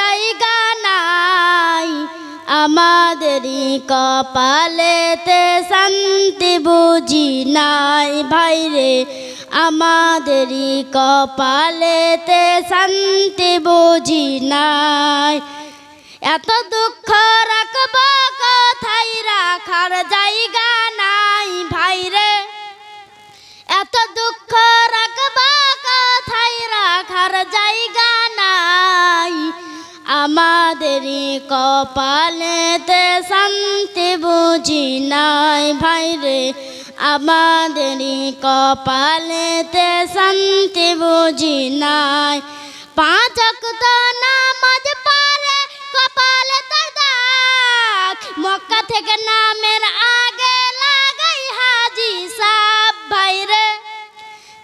জায়গা নাই, আমাদেরই কপালেতে শান্তি বুঝি নাই ভাইরে, আমাদেরই কপালেতে শান্তি বুঝি নাই। এত দুঃখ রাখব কোথায়, রাখার জায়গা নাই ভাইরে, এত দুঃখ রাখব কোথায়, রাখার জায়গা নাই, আমাদেরই কপালেতে শান্তি বুঝি নাই ভাইরে, আমাদেরই কপালেতে শান্তি বুঝি নাই। 5 ওয়াক্ত নামাজ পড়ে কপালে তার দাগ, মক্কা থেকে নামের আগে লাগাই হাজি সাহেব ভাইরে।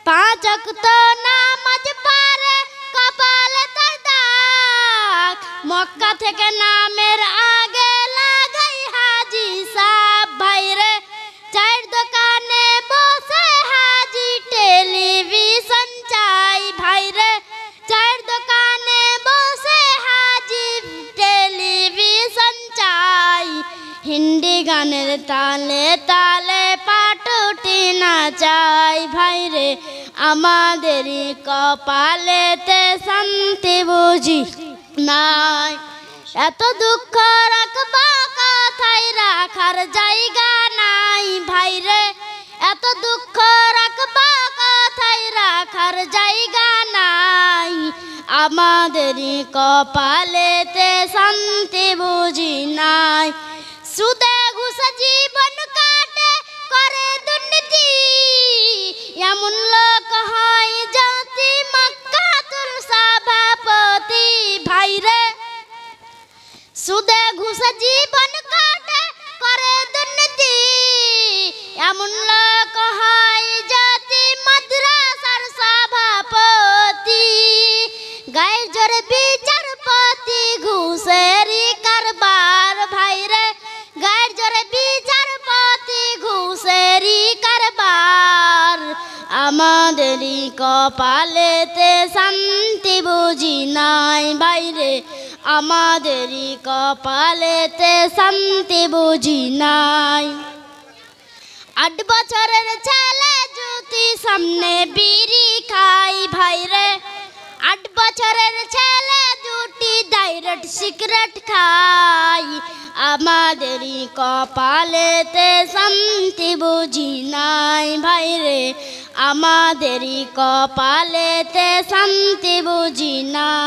5 ওয়াক্ত নামাজ পড়ে কপালে তার দাগ, মক্কা থেকে নামের আগে লাগাই হাজি সাহেব ভাইরে। 4 দোকানে বসে হাজি টেলিভিশন চাই ভাইরে, 4 দোকানে বসে হাজি টেলিভিশন চাই। হিন্দি গানের তালে তালে পাটুটি নাচাই ভাইরে, আমাদেরই কপালেতে শান্তি বুঝি নাই। এত দুঃখ রাখব কোথায়, রাখার জায়গা নাই ভাইরে, এত দুঃখ রাখব কোথায়, রাখার জায়গা নাই, আমাদেরই কপালেতে শান্তি বুঝি নাই। সুদে ঘুষে জীবন কাটে করে দুর্নীতি, এমন লোক হয় জাতি মক্কাতুল সভাপতি ভাইরে। সুদে ঘুষে জীবন কাটে করে দুর্নীতি, এমন লোক হয় জাতি মাদ্রাসার সভাপতি। গায়ের জোরে বিচারপতি ঘুষেরই কারবার ভাইরে, গায়ের জোরে বিচারপতি ঘুষেরই কারবার, আমাদেরই কপালেতে শান্তি বুঝি নাই ভাইরে, আমাদেরই কপালেতে শান্তি বুঝি নাই। 8 বছরের ছেলে জুতি সামনে বিড়ি খাই ভাইরে, 8 বছরের ছেলে দুটি ডাইরেক্ট সিগারেট খাই, আমাদেরই কপালেতে শান্তি বুঝি নাই ভাইরে, আমাদেরই কপালেতে শান্তি বুঝি নাই।